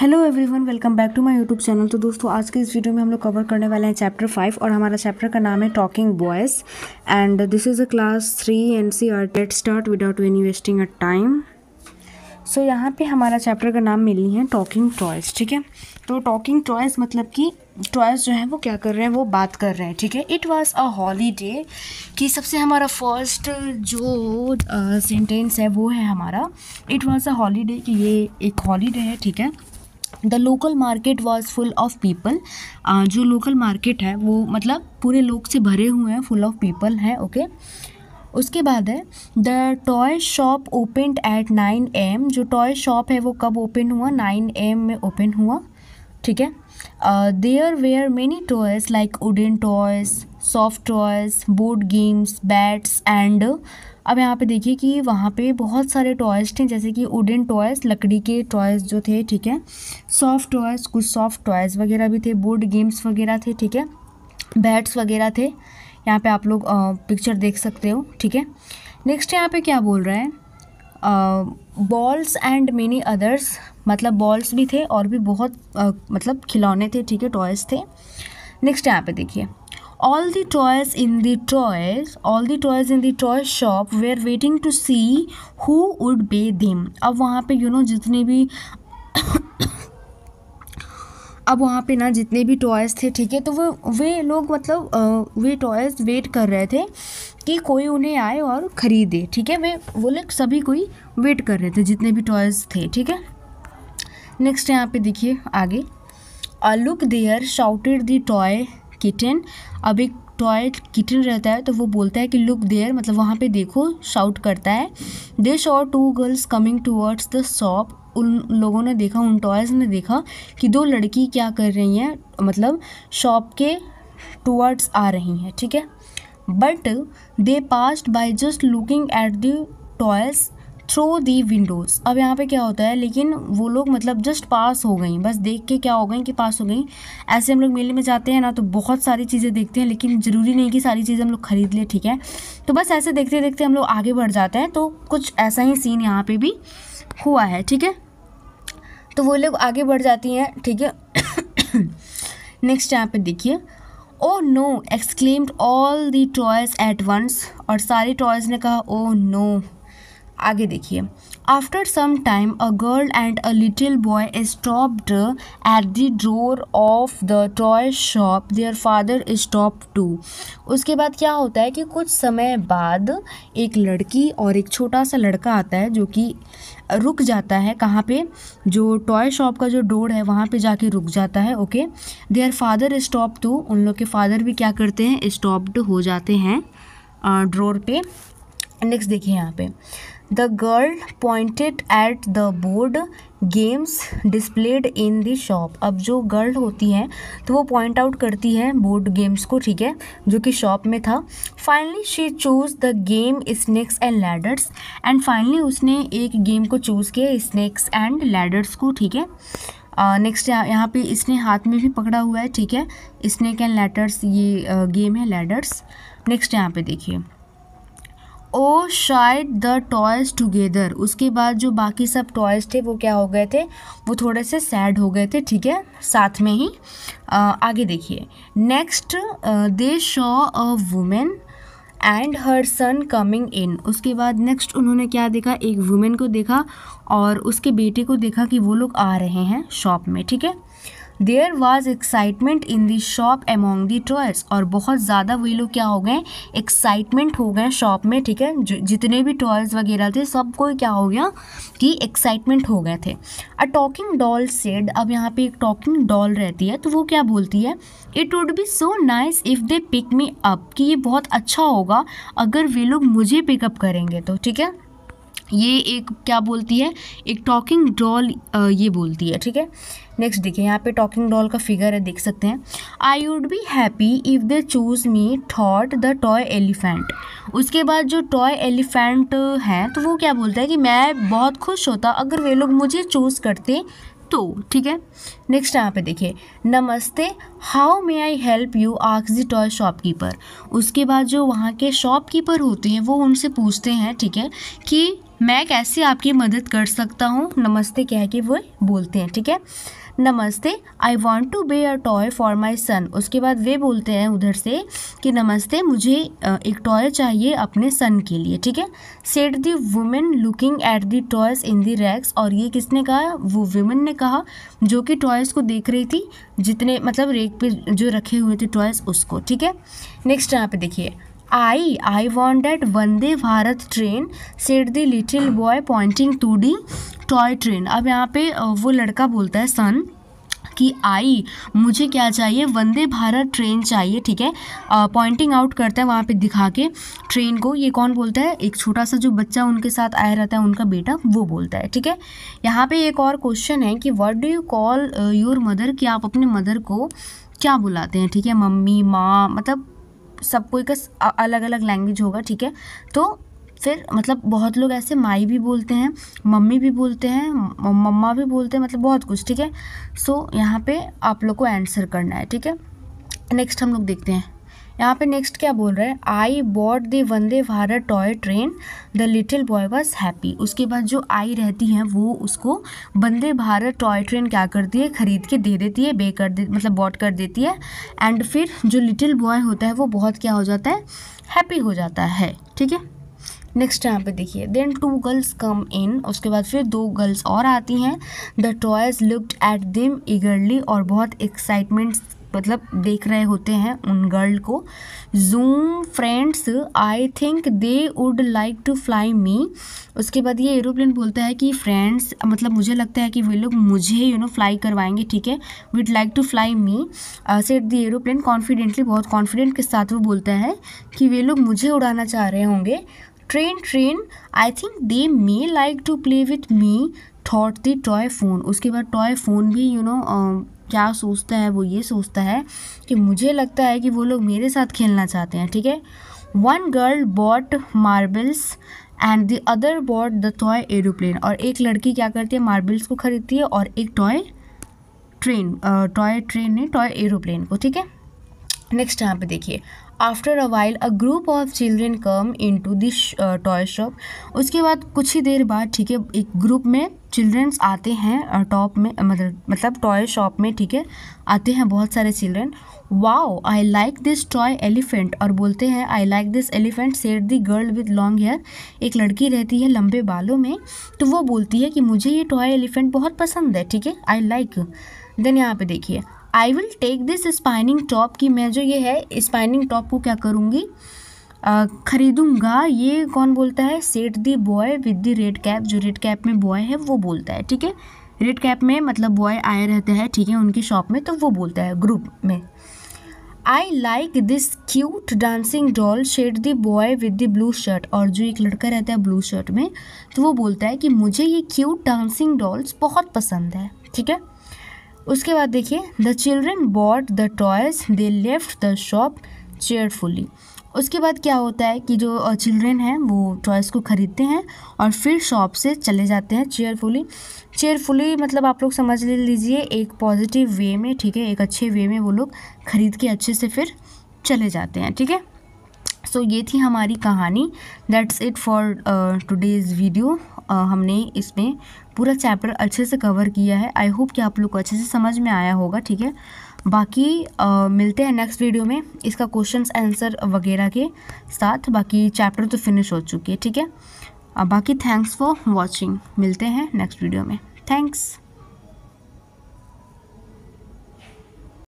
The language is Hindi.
Hello everyone, welcome back to my YouTube channel. तो दोस्तों, आज के इस वीडियो में हम लोग कवर करने वाले हैं चैप्टर 5 और हमारा चैप्टर का नाम है talking boys and this is a class 3 NCERT. Let's start without any wasting a time. So यहाँ पे हमारा चैप्टर का नाम मिली है टॉकिंग टॉयज़। ठीक है, तो टॉकिंग टॉयज़ मतलब कि टॉयज़ जो हैं वो क्या कर रहे हैं, वो बात कर रहे हैं। ठीक है, इट वाज अ हॉलीडे कि सबसे हमारा फर्स्ट जो सेंटेंस है वो है हमारा इट वाज अ हॉलीडे, कि ये एक हॉलीडे है। ठीक है, the local market was full of people. जो लोकल मार्केट है वो मतलब पूरे लोग से भरे हुए हैं, फुल ऑफ पीपल है। ओके, उसके बाद है the toy shop opened at 9 AM। जो टॉय शॉप है वो कब ओपन हुआ? 9 AM में ओपन हुआ। ठीक है, there were many toys like wooden toys, soft toys, board games, bats and. अब यहाँ पे देखिए कि वहाँ पे बहुत सारे टॉयज़ थे, जैसे कि वुडन टॉयज़, लकड़ी के टॉयज़ जो थे। ठीक है, सॉफ्ट टॉयज़, कुछ सॉफ्ट टॉयज़ वगैरह भी थे, बोर्ड गेम्स वगैरह थे। ठीक है, बैट्स वगैरह थे। यहाँ पे आप लोग पिक्चर देख सकते हो। ठीक है, नेक्स्ट यहाँ पे क्या बोल रहा है? बॉल्स एंड मेनी अदर्स, मतलब बॉल्स भी थे और भी बहुत मतलब खिलौने थे। ठीक है, टॉयज़ थे। नेक्स्ट यहाँ पे देखिए all the toys in the toy shop were waiting to see who would pay them। अब वहाँ पे जितने भी अब वहाँ पे ना जितने भी टॉयज़ थे, ठीक है, तो वे लोग मतलब वे टॉयज़ वेट कर रहे थे कि कोई उन्हें आए और ख़रीदे। ठीक है, वो लोग सभी कोई वेट कर रहे थे, जितने भी टॉयज़ थे। ठीक है, नेक्स्ट यहाँ पे देखिए आगे, look there shouted the toy kitten. अब एक टॉय किटन रहता है तो वो बोलता है कि लुक देयर, मतलब वहाँ पे देखो, शाउट करता है। They saw 2 girls coming towards the shop. उन लोगों ने देखा, उन टॉयज़ ने देखा कि 2 लड़की क्या कर रही हैं, मतलब शॉप के टूवर्ड्स आ रही हैं। ठीक है, but they passed by just looking at the toys through the Windows. अब यहाँ पे क्या होता है, लेकिन वो लोग मतलब जस्ट पास हो गई, बस देख के क्या हो गई कि पास हो गई। ऐसे हम लोग मेले में जाते हैं ना तो बहुत सारी चीज़ें देखते हैं, लेकिन ज़रूरी नहीं कि सारी चीज़ें हम लोग खरीद लें। ठीक है, तो बस ऐसे देखते देखते हम लोग आगे बढ़ जाते हैं। तो कुछ ऐसा ही सीन यहाँ पे भी हुआ है। ठीक है, तो वो लोग आगे बढ़ जाती हैं। ठीक है, नेक्स्ट यहाँ पे देखिए, oh no exclaimed all the toys at once. और सारे टॉयज़ ने कहा ओ नो। आगे देखिए, after some time a girl and a little boy stopped at the door of the toy shop, their father stopped too. उसके बाद क्या होता है कि कुछ समय बाद एक लड़की और एक छोटा सा लड़का आता है जो कि रुक जाता है। कहाँ पे? जो टॉय शॉप का जो डोर है वहाँ पे जाके रुक जाता है। Okay, their father stop too, उन लोग के फादर भी क्या करते हैं? स्टॉप्ड हो जाते हैं डोर पे। नेक्स्ट देखिए यहाँ पे, the girl pointed at the board games displayed in the shop. अब जो गर्ल होती है तो वो पॉइंट आउट करती है बोर्ड गेम्स को, ठीक है, जो कि शॉप में था। Finally she choose the game snakes and ladders. And finally उसने एक गेम को चूज़ किया, स्नेक्स एंड लैडर्स को। ठीक है, नेक्स्ट यहाँ पे इसने हाथ में भी पकड़ा हुआ है। ठीक है, स्नेक एंड लैडर्स ये गेम है, लैडर्स। नेक्स्ट यहाँ पे देखिए, ओ शायद द टॉयज़ टुगेदर। उसके बाद जो बाकी सब टॉयज़ थे वो क्या हो गए थे? वो थोड़े से सैड हो गए थे। ठीक है, साथ में ही आगे देखिए, next they saw a women and her son coming in. उसके बाद नेक्स्ट उन्होंने क्या देखा? एक वुमेन को देखा और उसके बेटे को देखा कि वो लोग आ रहे हैं शॉप में। ठीक है, there was excitement in the shop among the toys. और बहुत ज़्यादा वही लोग क्या हो गए? एक्साइटमेंट हो गए शॉप में। ठीक है, जितने भी टॉयज़ वगैरह थे सबको क्या हो गया कि एक्साइटमेंट हो गए थे। A talking doll said. अब यहाँ पे एक टॉकिंग डॉल रहती है तो वो क्या बोलती है? It would be so nice if they pick me up, कि ये बहुत अच्छा होगा अगर वे लोग मुझे पिकअप करेंगे तो। ठीक है, ये एक क्या बोलती है? एक टॉकिंग डॉल ये बोलती है। ठीक है, नेक्स्ट देखिए, यहाँ पे टॉकिंग डॉल का फिगर है, देख सकते हैं। I would be happy if they choose me thought the toy elephant. उसके बाद जो टॉय एलिफेंट है तो वो क्या बोलता है कि मैं बहुत खुश होता अगर वे लोग मुझे चूज़ करते तो, ठीक है। नेक्स्ट यहाँ पे देखिए, नमस्ते, how may I help you, ask the toy shopkeeper. उसके बाद जो वहाँ के शॉपकीपर होते हैं वो उनसे पूछते हैं, ठीक है, कि मैं कैसे आपकी मदद कर सकता हूँ, नमस्ते कह के वो बोलते हैं, ठीक है। नमस्ते, I want to buy a toy for my son. उसके बाद वे बोलते हैं उधर से कि नमस्ते, मुझे एक टॉय चाहिए अपने सन के लिए, ठीक है। Said the women looking at the toys in the racks. और ये किसने कहा, वो वुमेन ने कहा जो कि टॉयज़ को देख रही थी, जितने मतलब रेक पे जो रखे हुए थे टॉयज़ उसको, ठीक है। नेक्स्ट यहाँ पे देखिए, I want that Vande Bharat train, said the little boy pointing to the toy train. अब यहाँ पे वो लड़का बोलता है सन कि मुझे क्या चाहिए, वंदे भारत ट्रेन चाहिए, ठीक है। पॉइंटिंग आउट करता है वहाँ पे दिखा के ट्रेन को। ये कौन बोलता है, एक छोटा सा जो बच्चा उनके साथ आया रहता है उनका बेटा, वो बोलता है, ठीक है। यहाँ पे एक और क्वेश्चन है कि what do you call your mother, कि आप अपने मदर को क्या बुलाते हैं, ठीक है। मम्मी, माँ, मतलब सब कोई का अलग अलग लैंग्वेज होगा, ठीक है। तो फिर मतलब बहुत लोग ऐसे माई भी बोलते हैं, मम्मी भी बोलते हैं, मम्मा भी बोलते हैं, मतलब बहुत कुछ, ठीक है। सो यहाँ पे आप लोग को आंसर करना है, ठीक है। नेक्स्ट हम लोग देखते हैं, यहाँ पे नेक्स्ट क्या बोल रहा है, I bought the Vande Bharat toy train, the little boy was happy. उसके बाद जो आई रहती है वो उसको वंदे भारत टॉय ट्रेन क्या करती है, खरीद के दे देती है, बे कर दे मतलब बॉट कर देती है। एंड फिर जो लिटिल बॉय होता है वो बहुत क्या हो जाता है, हैप्पी हो जाता है, ठीक है। नेक्स्ट यहाँ पे देखिए, देन 2 गर्ल्स कम इन। उसके बाद फिर 2 गर्ल्स और आती हैं। The toys looked at them ईगरली, और बहुत एक्साइटमेंट मतलब देख रहे होते हैं उन गर्ल को। जूम friends, I think they would like to fly me. उसके बाद ये एरोप्लेन बोलता है कि फ्रेंड्स मतलब मुझे लगता है कि वे लोग मुझे फ्लाई करवाएंगे, ठीक है। We'd like to fly me, said the aeroplane confidently. बहुत कॉन्फिडेंट के साथ वो बोलता है कि वे लोग मुझे उड़ाना चाह रहे होंगे। Train, I think they may like to play with me, thought the toy phone. उसके बाद टॉय फोन भी क्या सोचता है, वो ये सोचता है कि मुझे लगता है कि वो लोग मेरे साथ खेलना चाहते हैं, ठीक है। 1 girl bought marbles and the other bought the toy aeroplane. और एक लड़की क्या करती है, मार्बल्स को खरीदती है और एक टॉय एरोप्लेन को, ठीक है। नेक्स्ट यहाँ पे देखिए, after a while a group of children come into this toy shop. उसके बाद कुछ ही देर बाद, ठीक है, एक ग्रुप में चिल्ड्रंस आते हैं टॉप में मतलब टॉय शॉप में, ठीक है, आते हैं बहुत सारे children. Wow, I like this toy elephant. और बोलते हैं I like this elephant, said the girl with long hair. एक लड़की रहती है लंबे बालों में, तो वो बोलती है कि मुझे ये टॉय एलिफेंट बहुत पसंद है, ठीक है, आई लाइक। देन यहाँ पे देखिए, I will take this spinning top, कि मैं जो ये है स्पाइनिंग टॉप को क्या करूँगी, खरीदूंगा। ये कौन बोलता है, said the boy with the red cap. जो रेड कैप में बॉय है वो बोलता है, ठीक है। रेड कैप में मतलब बॉय आए रहते हैं, ठीक है, उनकी शॉप में, तो वो बोलता है ग्रुप में। I like this cute dancing doll, said the boy with the blue shirt. और जो एक लड़का रहता है ब्लू शर्ट में, तो वो बोलता है कि मुझे ये क्यूट डांसिंग डॉल्स बहुत पसंद है, ठीक है। उसके बाद देखिए, the children bought the toys, they left the shop cheerfully. उसके बाद क्या होता है कि जो चिल्ड्रन हैं वो टॉयज़ को ख़रीदते हैं और फिर शॉप से चले जाते हैं चेयरफुली मतलब आप लोग समझ लीजिए एक पॉजिटिव वे में, ठीक है, एक अच्छे वे में वो लोग ख़रीद के अच्छे से फिर चले जाते हैं, ठीक है। सो ये थी हमारी कहानी। That's it for today's video. हमने इसमें पूरा चैप्टर अच्छे से कवर किया है। आई होप कि आप लोग को अच्छे से समझ में आया होगा, ठीक है। बाकी मिलते हैं नेक्स्ट वीडियो में इसका क्वेश्चंस आंसर वगैरह के साथ। बाकी चैप्टर तो फिनिश हो चुकी है, ठीक है। बाकी थैंक्स फॉर वॉचिंग। मिलते हैं नेक्स्ट वीडियो में। थैंक्स।